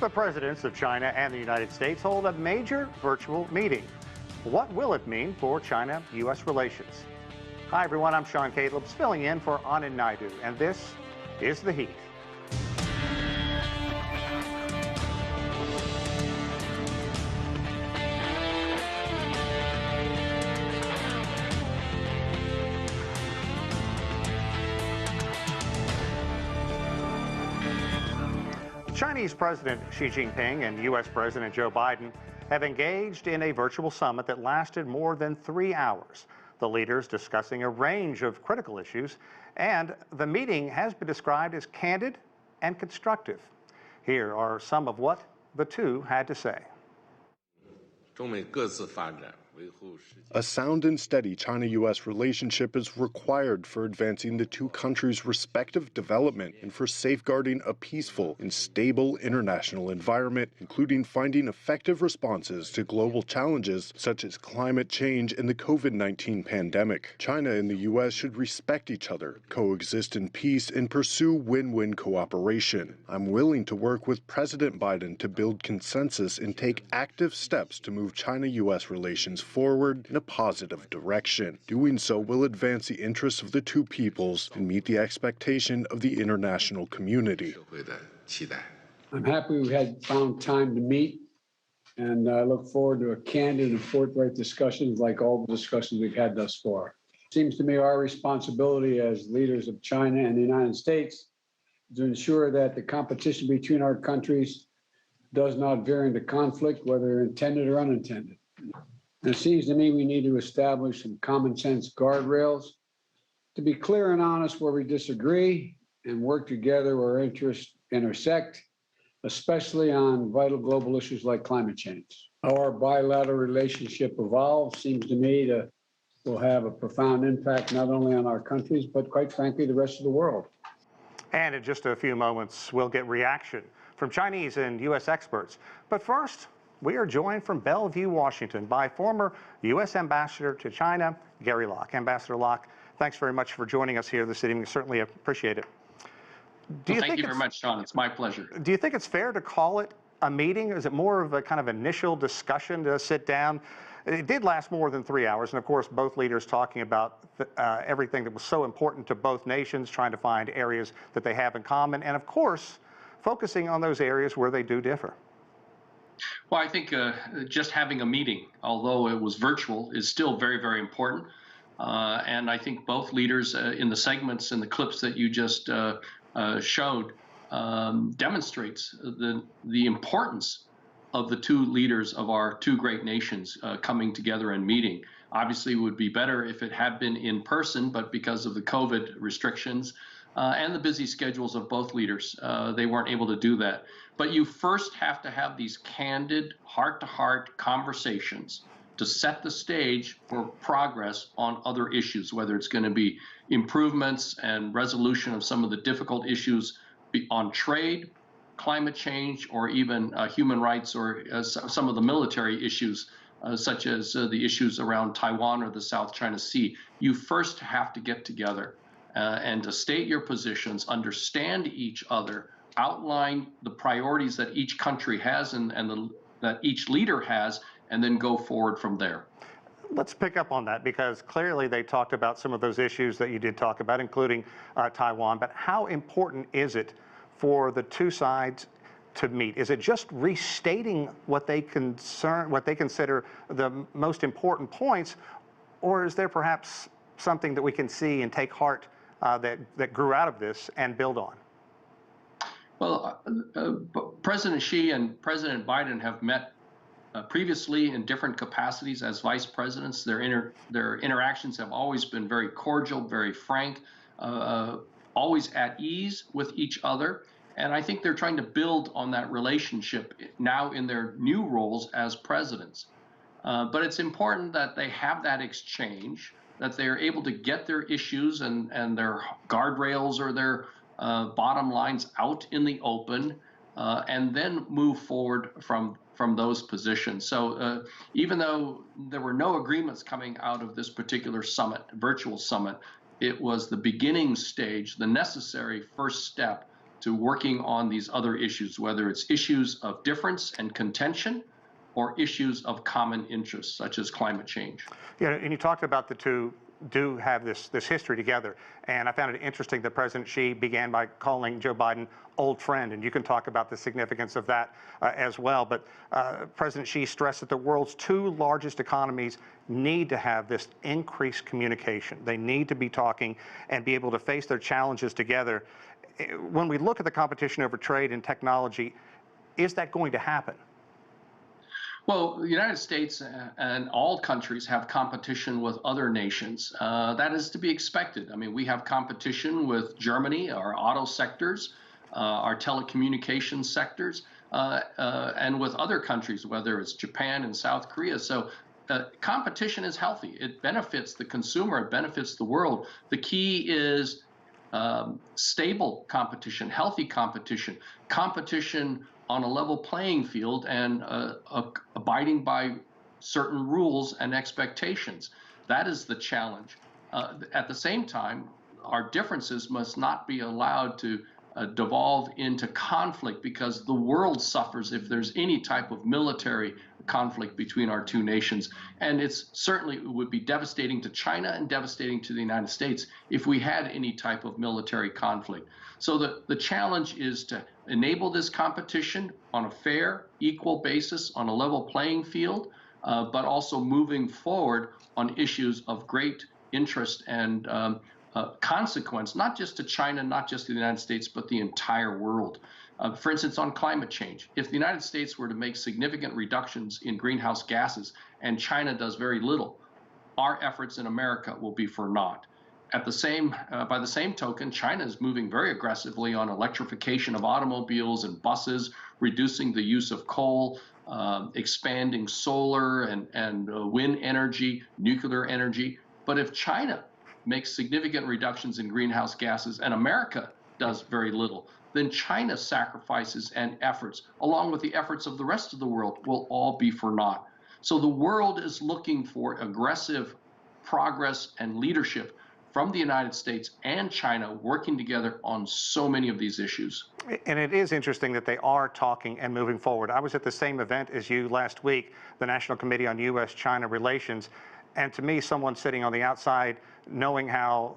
The presidents of China and the United States hold a major virtual meeting. What will it mean for China-U.S. relations? Hi, everyone. I'm Sean Calebs, filling in for Anand Naidu, and this is The Heat. Chinese President Xi Jinping and U.S. President Joe Biden have engaged in a virtual summit that lasted more than 3 hours. The leaders discussing a range of critical issues, and the meeting has been described as candid and constructive. Here are some of what the two had to say. A sound and steady China-U.S. relationship is required for advancing the two countries' respective development and for safeguarding a peaceful and stable international environment, including finding effective responses to global challenges such as climate change and the COVID-19 pandemic. China and the U.S. should respect each other, coexist in peace, and pursue win-win cooperation. I'm willing to work with President Biden to build consensus and take active steps to move China-U.S. relations forward in a positive direction. Doing so will advance the interests of the two peoples and meet the expectation of the international community. I'm happy we had found time to meet, and I look forward to a candid and forthright discussions like all the discussions we've had thus far. It seems to me our responsibility as leaders of China and the United States is to ensure that the competition between our countries does not veer into conflict, whether intended or unintended. And it seems to me we need to establish some common sense guardrails to be clear and honest where we disagree and work together where interests intersect, especially on vital global issues like climate change. How our bilateral relationship evolves seems to me will have a profound impact not only on our countries, but quite frankly, the rest of the world. And in just a few moments, we'll get reaction from Chinese and U.S. experts. But first, we are joined from Bellevue, Washington, by former U.S. Ambassador to China, Gary Locke. Ambassador Locke, thanks very much for joining us here this evening. We certainly appreciate it. Thank you very much, Sean. It's my pleasure. Do you think it's fair to call it a meeting? Is it more of a kind of initial discussion to sit down? It did last more than 3 hours, and of course, both leaders talking about everything that was so important to both nations, trying to find areas that they have in common, and of course, focusing on those areas where they do differ. Well, I think just having a meeting, although it was virtual, is still very, very important. And I think both leaders in the segments and the clips that you just showed demonstrates the importance of the two leaders of our two great nations coming together and meeting. Obviously, it would be better if it had been in person, but because of the COVID restrictions and the busy schedules of both leaders, they weren't able to do that. But you first have to have these candid, heart-to-heart conversations to set the stage for progress on other issues, whether it's going to be improvements and resolution of some of the difficult issues on trade, climate change, or even human rights, or some of the military issues, such as the issues around Taiwan or the South China Sea. You first have to get together and to state your positions, understand each other, outline the priorities that each country has and that each leader has, and then go forward from there. Let's pick up on that, because clearly they talked about some of those issues that you did talk about, including Taiwan. But how important is it for the two sides to meet? Is it just restating what they consider the most important points, or is there perhaps something that we can see and take heart that grew out of this and build on? Well, President Xi and President Biden have met previously in different capacities as vice presidents. Their interactions have always been very cordial, very frank, always at ease with each other. And I think they're trying to build on that relationship now in their new roles as presidents. But it's important that they have that exchange, that they're able to get their issues and their guardrails or their bottom lines out in the open, and then move forward from those positions. So even though there were no agreements coming out of this particular summit, virtual summit, it was the beginning stage, the necessary first step to working on these other issues, whether it's issues of difference and contention or issues of common interest, such as climate change. Yeah, and you talked about the two do have this history together, and I found it interesting that President Xi began by calling Joe Biden old friend, and you can talk about the significance of that as well. But President Xi stressed that the world's two largest economies need to have this increased communication. They need to be talking and be able to face their challenges together. When we look at the competition over trade and technology, is that going to happen? Well, the United States and all countries have competition with other nations. That is to be expected. I mean, we have competition with Germany, our auto sectors, our telecommunications sectors, and with other countries, whether it's Japan and South Korea. So competition is healthy. It benefits the consumer. It benefits the world. The key is stable competition, healthy competition, competition on a level playing field and abiding by certain rules and expectations. That is the challenge. At the same time, our differences must not be allowed to devolve into conflict, because the world suffers if there's any type of military conflict between our two nations. And it would be devastating to China and devastating to the United States if we had any type of military conflict. So the challenge is to enable this competition on a fair, equal basis, on a level playing field, but also moving forward on issues of great interest and consequence, not just to China, not just to the United States, but the entire world. For instance, on climate change, if the United States were to make significant reductions in greenhouse gases and China does very little, our efforts in America will be for naught. By the same token, China is moving very aggressively on electrification of automobiles and buses, reducing the use of coal, expanding solar and wind energy, nuclear energy. But if China makes significant reductions in greenhouse gases and America does very little, then China's sacrifices and efforts, along with the efforts of the rest of the world, will all be for naught. So the world is looking for aggressive progress and leadership from the United States and China working together on so many of these issues. And it is interesting that they are talking and moving forward. I was at the same event as you last week, the National Committee on U.S.-China Relations, and to me, someone sitting on the outside, knowing how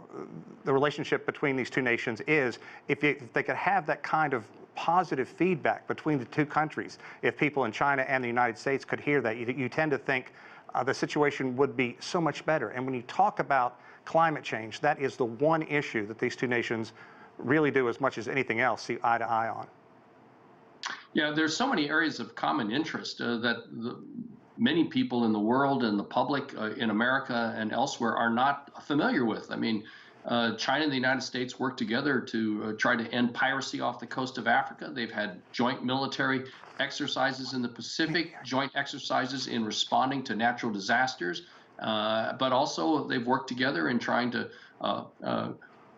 the relationship between these two nations is, if they could have that kind of positive feedback between the two countries, if people in China and the United States could hear that, you tend to think the situation would be so much better. And when you talk about climate change, that is the one issue that these two nations really do, as much as anything else, see eye to eye on. Yeah, there's so many areas of common interest that many people in the world and the public in America and elsewhere are not familiar with. I mean, China and the United States work together to try to end piracy off the coast of Africa. They've had joint military exercises in the Pacific, joint exercises in responding to natural disasters, but also they've worked together in trying to,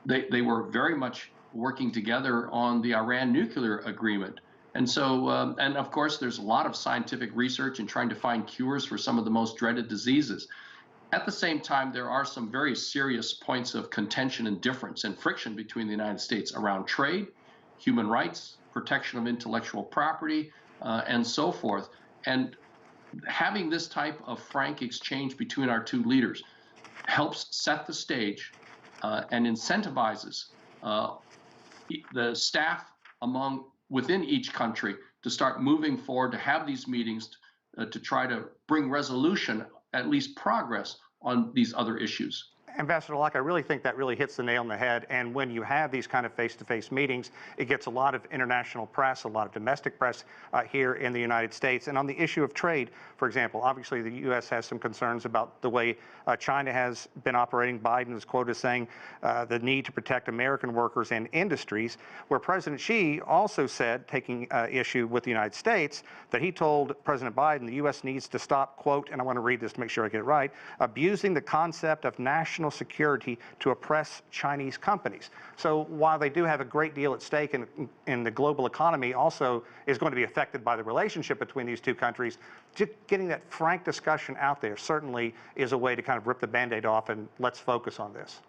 they were very much working together on the Iran nuclear agreement. And so, and of course, there's a lot of scientific research in trying to find cures for some of the most dreaded diseases. At the same time, there are some very serious points of contention and difference and friction between the United States around trade, human rights, protection of intellectual property, and so forth. And having this type of frank exchange between our two leaders helps set the stage and incentivizes the staff within each country to start moving forward, to have these meetings to try to bring resolution, at least progress, on these other issues. Ambassador Locke, I really think that really hits the nail on the head. And when you have these kind of face-to-face meetings, it gets a lot of international press, a lot of domestic press here in the United States. And on the issue of trade, for example, obviously the U.S. has some concerns about the way China has been operating. Biden is quoted as saying the need to protect American workers and industries, where President Xi also said, taking issue with the United States, that he told President Biden the U.S. needs to stop, quote, and I want to read this to make sure I get it right, abusing the concept of national security to oppress Chinese companies. So while they do have a great deal at stake in the global economy, also is going to be affected by the relationship between these two countries, just getting that frank discussion out there certainly is a way to kind of rip the Band-Aid off and let's focus on this.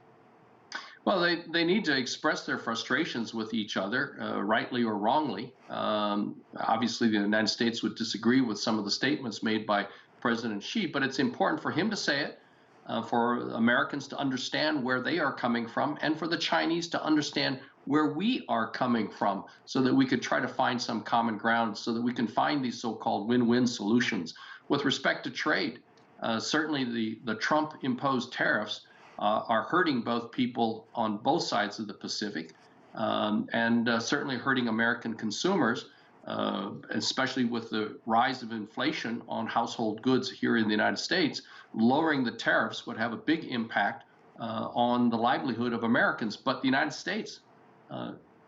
Well, they need to express their frustrations with each other, rightly or wrongly. Obviously, the United States would disagree with some of the statements made by President Xi, but it's important for him to say it, for Americans to understand where they are coming from, and for the Chinese to understand where we are coming from, so that we could try to find some common ground, so that we can find these so-called win-win solutions. With respect to trade, certainly the Trump-imposed tariffs are hurting both people on both sides of the Pacific, and certainly hurting American consumers, especially with the rise of inflation on household goods here in the United States. Lowering the tariffs would have a big impact on the livelihood of Americans. But the United States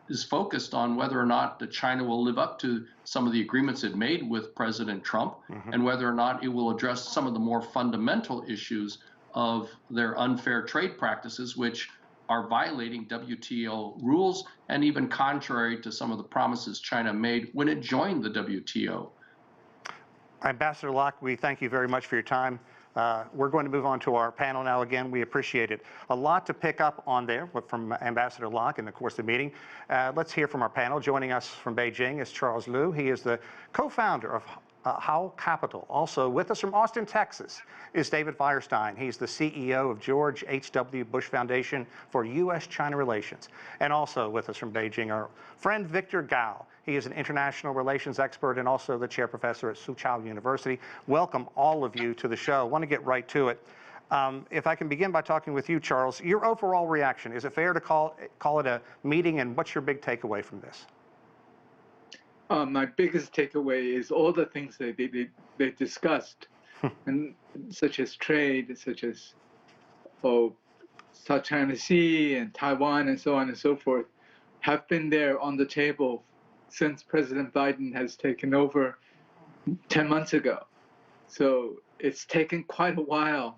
is focused on whether or not China will live up to some of the agreements it made with President Trump, and whether or not it will address some of the more fundamental issues of their unfair trade practices, which are violating WTO rules and even contrary to some of the promises China made when it joined the WTO. Ambassador Locke, we thank you very much for your time. We're going to move on to our panel now. Again, we appreciate it. A lot to pick up on there from Ambassador Locke in the course of the meeting. Let's hear from our panel. Joining us from Beijing is Charles Liu. He is the co-founder of How Capital. Also with us from Austin, Texas, is David Firestein. He's the CEO of George H.W. Bush Foundation for U.S.-China Relations. And also with us from Beijing, our friend Victor Gao. He is an international relations expert and also the chair professor at Soochow University. Welcome all of you to the show. I want to get right to it. If I can begin by talking with you, Charles, your overall reaction, is it fair to call it a meeting, and what's your big takeaway from this? My biggest takeaway is all the things that they discussed, and such as trade, such as South China Sea and Taiwan and so on and so forth, have been there on the table since President Biden has taken over 10 months ago. So it's taken quite a while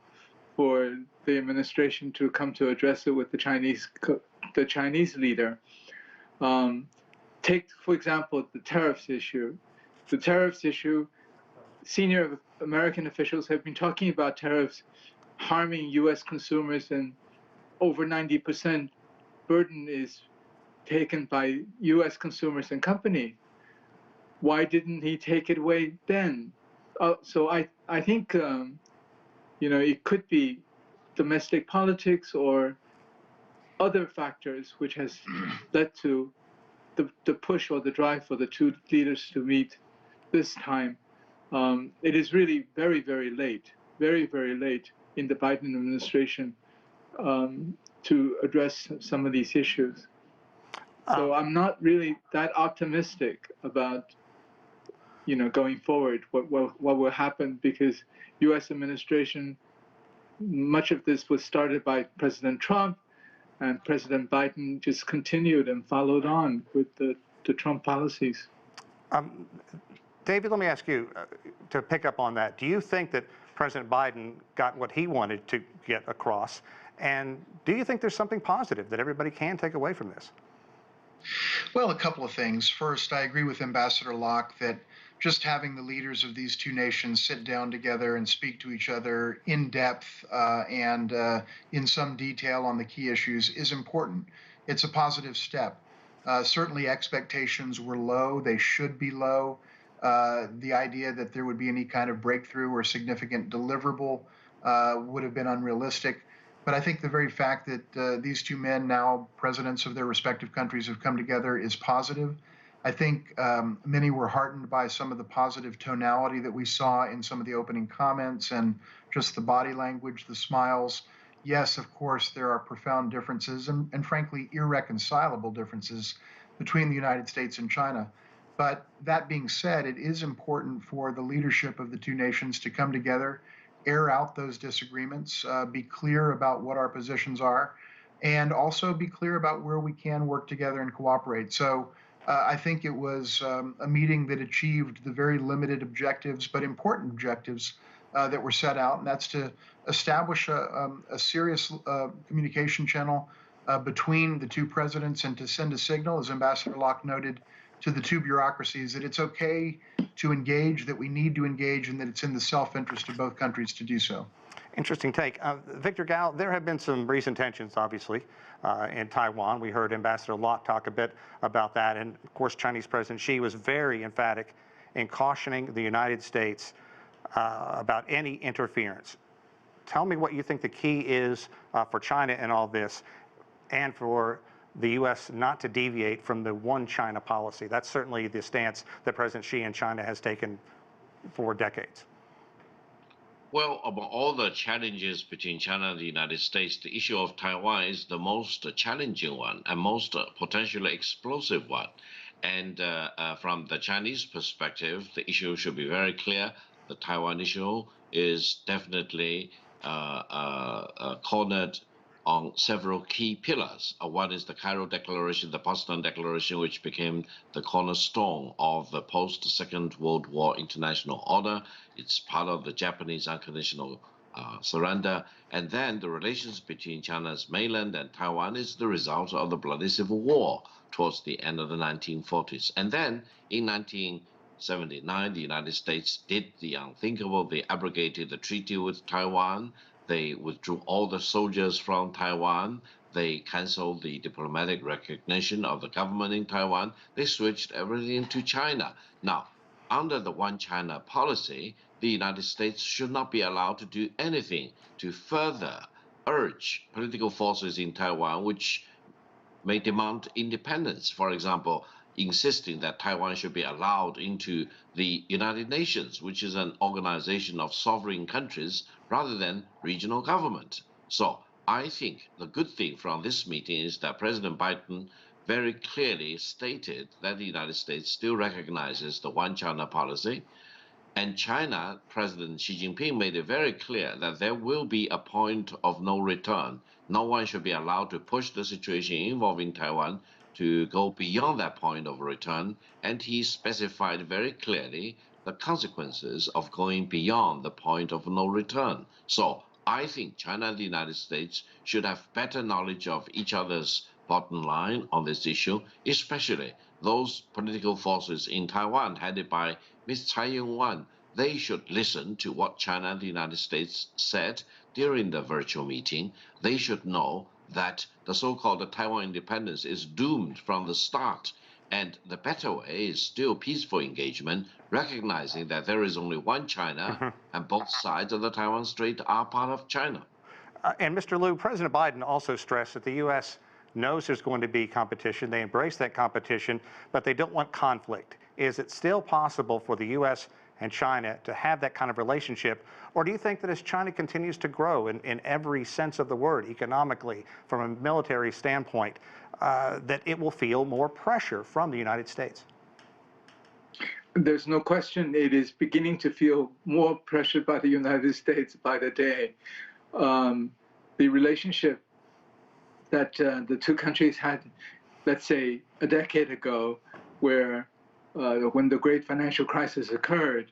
for the administration to come to address it with the Chinese leader. Take, for example, the tariffs issue. The tariffs issue, senior American officials have been talking about tariffs harming U.S. consumers, and over 90% burden is taken by U.S. consumers and companies. Why didn't he take it away then? So I think, it could be domestic politics or other factors which has led to the push or the drive for the two leaders to meet this time. It is really very, very late, very, very late in the Biden administration to address some of these issues. So I'm not really that optimistic about, going forward, what will happen, because U.S. administration, much of this was started by President Trump, and President Biden just continued and followed on with the Trump policies. David, let me ask you to pick up on that. Do you think that President Biden got what he wanted to get across? And do you think there's something positive that everybody can take away from this? Well, a couple of things. First, I agree with Ambassador Locke that just having the leaders of these two nations sit down together and speak to each other in depth and in some detail on the key issues is important. It's a positive step. Certainly expectations were low. They should be low. The idea that there would be any kind of breakthrough or significant deliverable would have been unrealistic. But I think the very fact that these two men, now presidents of their respective countries, have come together is positive. I think many were heartened by some of the positive tonality that we saw in some of the opening comments and just the body language, the smiles. Yes, of course, there are profound differences and frankly, irreconcilable differences between the United States and China. But that being said, it is important for the leadership of the two nations to come together, air out those disagreements, be clear about what our positions are, and also be clear about where we can work together and cooperate. So I think it was a meeting that achieved the very limited objectives, but important objectives that were set out, and that's to establish a serious communication channel between the two presidents and to send a signal, as Ambassador Locke noted, to the two bureaucracies that it's okay to engage, that we need to engage, and that it's in the self-interest of both countries to do so. Interesting take. Victor Gao, there have been some recent tensions, obviously, in Taiwan. We heard Ambassador Locke talk a bit about that. And of course, Chinese President Xi was very emphatic in cautioning the United States about any interference. Tell me what you think the key is for China in all this, and for the U.S. not to deviate from the one China policy. That's certainly the stance that President Xi and China has taken for decades. Well, among all the challenges between China and the United States, the issue of Taiwan is the most challenging one and most potentially explosive one. And from the Chinese perspective, the issue should be very clear. The Taiwan issue is definitely cornered on several key pillars. One is the Cairo Declaration, the Potsdam Declaration, which became the cornerstone of the post-Second World War international order. It's part of the Japanese unconditional surrender. And then the relations between China's mainland and Taiwan is the result of the bloody civil war towards the end of the 1940s. And then in 1979, the United States did the unthinkable. They abrogated the treaty with Taiwan. They withdrew all the soldiers from Taiwan. They canceled the diplomatic recognition of the government in Taiwan. They switched everything to China. Now, under the one China policy, the United States should not be allowed to do anything to further urge political forces in Taiwan which may demand independence. For example, insisting that Taiwan should be allowed into the United Nations, which is an organization of sovereign countries rather than regional government. So I think the good thing from this meeting is that President Biden very clearly stated that the United States still recognizes the one China policy. And China, President Xi Jinping made it very clear that there will be a point of no return. No one should be allowed to push the situation involving Taiwan to go beyond that point of return, and he specified very clearly the consequences of going beyond the point of no return. So I think China and the United States should have better knowledge of each other's bottom line on this issue, especially those political forces in Taiwan headed by Ms. Tsai Ing-wen. They should listen to what China and the United States said during the virtual meeting. They should know that the so-called Taiwan independence is doomed from the start, and the better way is still peaceful engagement, recognizing that there is only one China and both sides of the Taiwan Strait are part of China. And Mr. Liu, President Biden also stressed that the U.S. knows there's going to be competition. They embrace that competition, but they don't want conflict. Is it still possible for the U.S. and China to have that kind of relationship? Or do you think that as China continues to grow in every sense of the word, economically, from a military standpoint, that it will feel more pressure from the United States? There's no question it is beginning to feel more pressure by the United States by the day. The relationship that the two countries had, let's say, a decade ago, where when the great financial crisis occurred,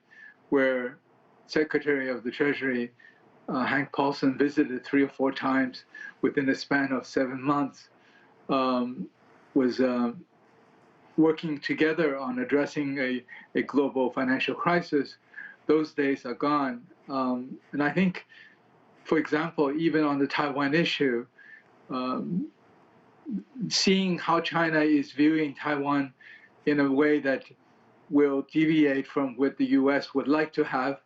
where Secretary of the Treasury Hank Paulson visited 3 or 4 times within a span of 7 months, was working together on addressing a global financial crisis. Those days are gone. And I think, for example, even on the Taiwan issue, seeing how China is viewing Taiwan in a way that will deviate from what the U.S. would like to have,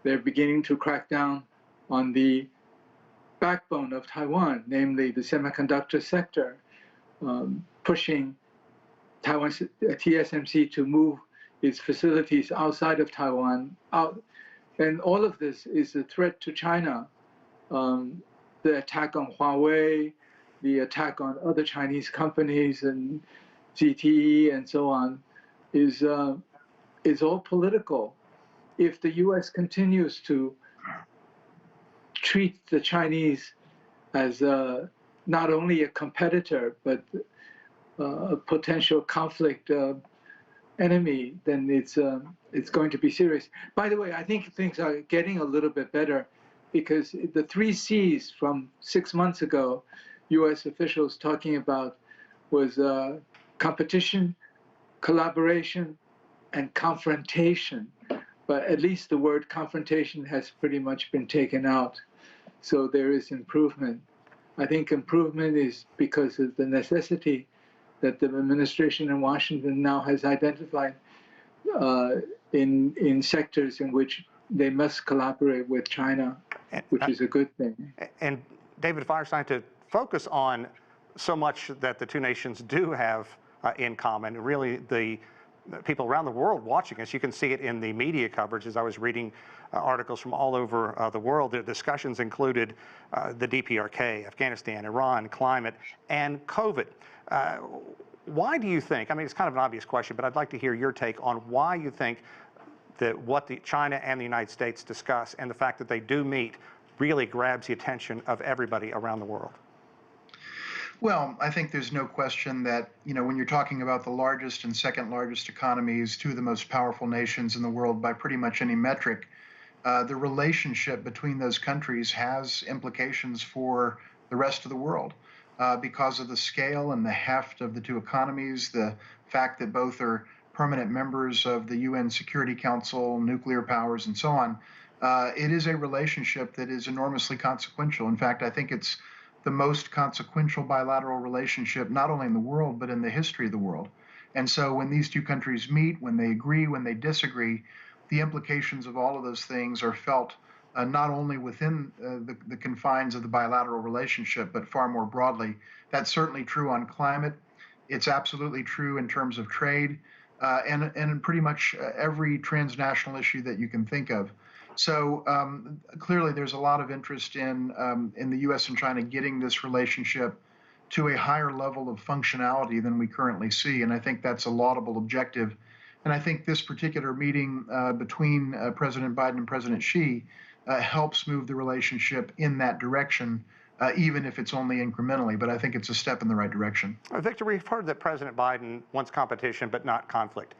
they're beginning to crack down on the backbone of Taiwan, namely the semiconductor sector, pushing Taiwan's TSMC to move its facilities outside of Taiwan out. And all of this is a threat to China. The attack on Huawei, the attack on other Chinese companies and ZTE and so on is all political. If the U.S. continues to treat the Chinese as not only a competitor but a potential conflict enemy, then it's going to be serious. By the way, I think things are getting a little bit better, because the 3 C's from 6 months ago, U.S. officials talking about was competition, collaboration, and confrontation. But at least the word confrontation has pretty much been taken out. So there is improvement. I think improvement is because of the necessity that the administration in Washington now has identified in sectors in which they must collaborate with China, which is a good thing. And David Firestein, to focus on so much that the two nations do have in common, really the people around the world watching us, you can see it in the media coverage. As I was reading articles from all over the world, the discussions included the DPRK, Afghanistan, Iran, climate, and COVID. Why do you think, I mean, it's kind of an obvious question, but I'd like to hear your take on why you think that what China and the United States discuss and the fact that they do meet really grabs the attention of everybody around the world. Well, I think there's no question that, when you're talking about the largest and second largest economies, two of the most powerful nations in the world by pretty much any metric, the relationship between those countries has implications for the rest of the world because of the scale and the heft of the two economies, the fact that both are permanent members of the UN Security Council, nuclear powers, and so on. It is a relationship that is enormously consequential. In fact, I think it's the most consequential bilateral relationship, not only in the world, but in the history of the world. And so when these two countries meet, when they agree, when they disagree, the implications of all of those things are felt not only within the confines of the bilateral relationship, but far more broadly. That's certainly true on climate. It's absolutely true in terms of trade and in pretty much every transnational issue that you can think of. So clearly there's a lot of interest in the U.S. and China getting this relationship to a higher level of functionality than we currently see. And I think that's a laudable objective. And I think this particular meeting between President Biden and President Xi helps move the relationship in that direction, even if it's only incrementally. But I think it's a step in the right direction. Victor, we've heard that President Biden wants competition but not conflict.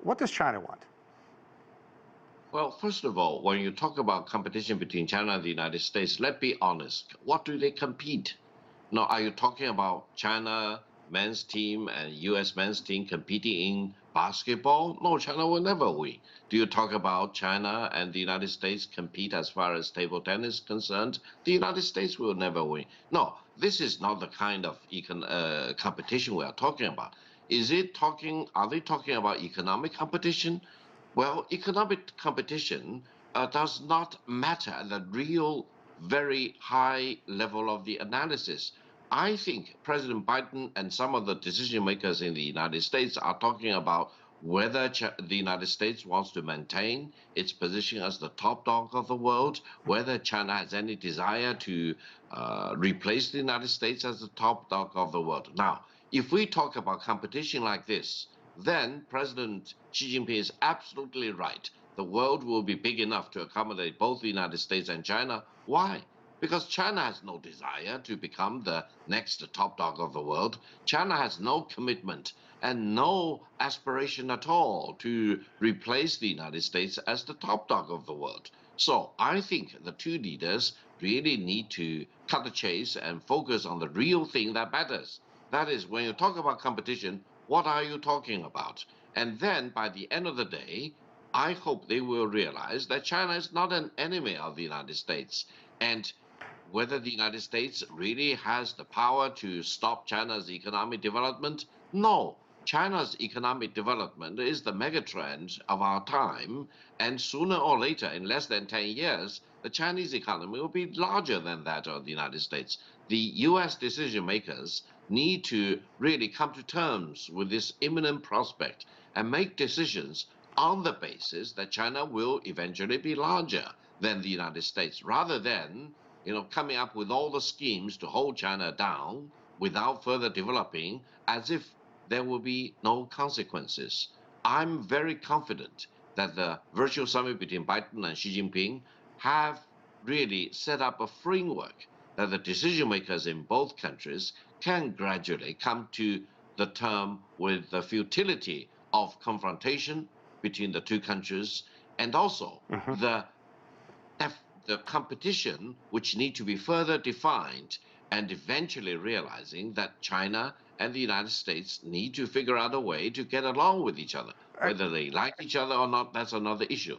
What does China want? Well, first of all, when you talk about competition between China and the United States, let's be honest. What do they compete? Now, are you talking about China men's team and U.S. men's team competing in basketball? No, China will never win. Do you talk about China and the United States compete as far as table tennis is concerned? The United States will never win. No, this is not the kind of competition we are talking about. Are they talking about economic competition? Well, economic competition does not matter at the real, very high level of the analysis. I think President Biden and some of the decision makers in the United States are talking about whether the United States wants to maintain its position as the top dog of the world, whether China has any desire to replace the United States as the top dog of the world. Now, if we talk about competition like this, then President Xi Jinping is absolutely right. The world will be big enough to accommodate both the United States and China. Why? Because China has no desire to become the next top dog of the world. China has no commitment and no aspiration at all to replace the United States as the top dog of the world. So I think the two leaders really need to cut the chase and focus on the real thing that matters. That is, when you talk about competition, what are you talking about? And then by the end of the day, I hope they will realize that China is not an enemy of the United States. And whether the United States really has the power to stop China's economic development? No. China's economic development is the megatrend of our time. And sooner or later, in less than 10 years, the Chinese economy will be larger than that of the United States. The U.S. decision makers need to really come to terms with this imminent prospect and make decisions on the basis that China will eventually be larger than the United States, rather than coming up with all the schemes to hold China down without further developing as if there will be no consequences. I'm very confident that the virtual summit between Biden and Xi Jinping have really set up a framework that the decision makers in both countries can gradually come to the term with the futility of confrontation between the two countries, and also the competition which need to be further defined, and eventually realizing that China and the United States need to figure out a way to get along with each other. Whether they like each other or not, that's another issue.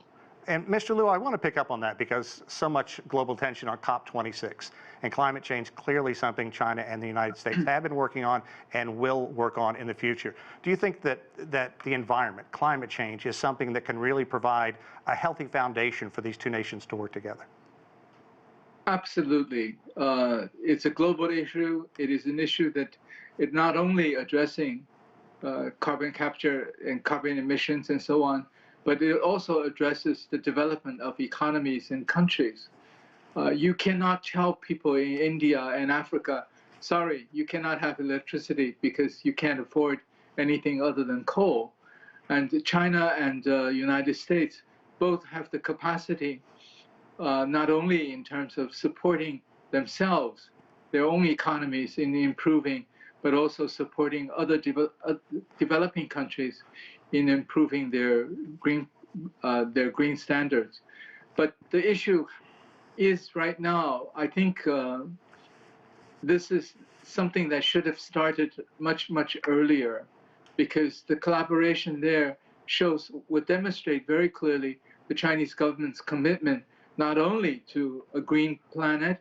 And Mr. Liu, I want to pick up on that because so much global attention on COP26 and climate change, clearly something China and the United States have been working on and will work on in the future. Do you think that the environment, climate change, is something that can really provide a healthy foundation for these two nations to work together? Absolutely. It's a global issue. It is an issue that it not only addressing carbon capture and carbon emissions and so on, but it also addresses the development of economies and countries. You cannot tell people in India and Africa, sorry, you cannot have electricity because you can't afford anything other than coal. And China and United States both have the capacity, not only in terms of supporting themselves, their own economies in improving, but also supporting other developing countries in improving their green standards. But the issue is right now, I think this is something that should have started much, much earlier, because the collaboration there would demonstrate very clearly the Chinese government's commitment not only to a green planet,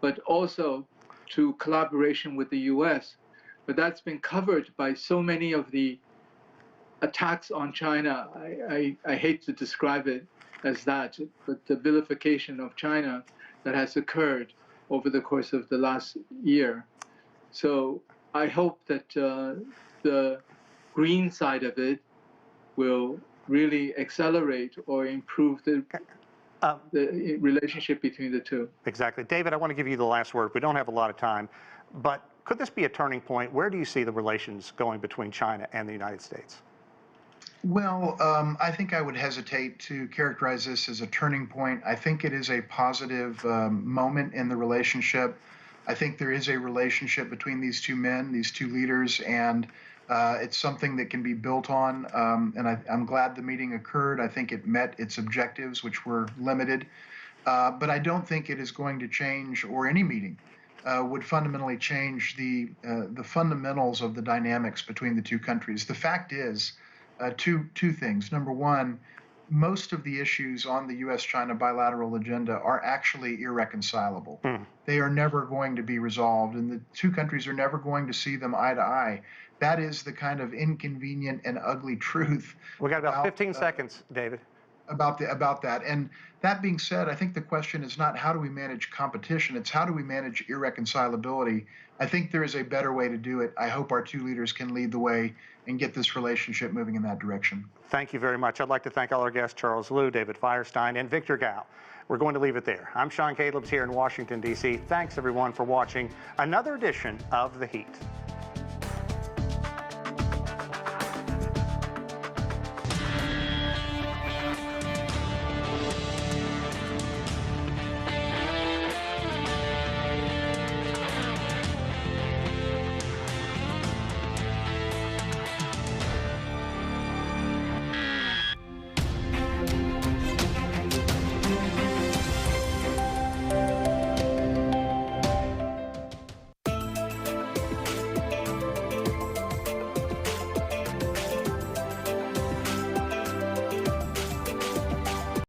but also to collaboration with the US. But that's been covered by so many of the attacks on China. I hate to describe it as that, but the vilification of China that has occurred over the course of the last year. So I hope that the green side of it will really accelerate or improve the relationship between the two. Exactly. David, I want to give you the last word. We don't have a lot of time, but could this be a turning point? Where do you see the relations going between China and the United States? Well, I think I would hesitate to characterize this as a turning point. I think it is a positive moment in the relationship. I think there is a relationship between these two men, these two leaders, and it's something that can be built on. And I'm glad the meeting occurred. I think it met its objectives, which were limited. But I don't think it is going to change, or any meeting would fundamentally change the fundamentals of the dynamics between the two countries. The fact is, two things. Number one, most of the issues on the U.S.-China bilateral agenda are actually irreconcilable. They are never going to be resolved, and the two countries are never going to see them eye to eye. That is the kind of inconvenient and ugly truth. We got about 15 seconds, David. About that. And that being said, I think the question is not how do we manage competition, it's how do we manage irreconcilability. I think there is a better way to do it. I hope our two leaders can lead the way and get this relationship moving in that direction. Thank you very much. I'd like to thank all our guests, Charles Liu, David Firestein, and Victor Gao. We're going to leave it there. I'm Sean Calebs here in Washington, D.C. Thanks, everyone, for watching another edition of The Heat.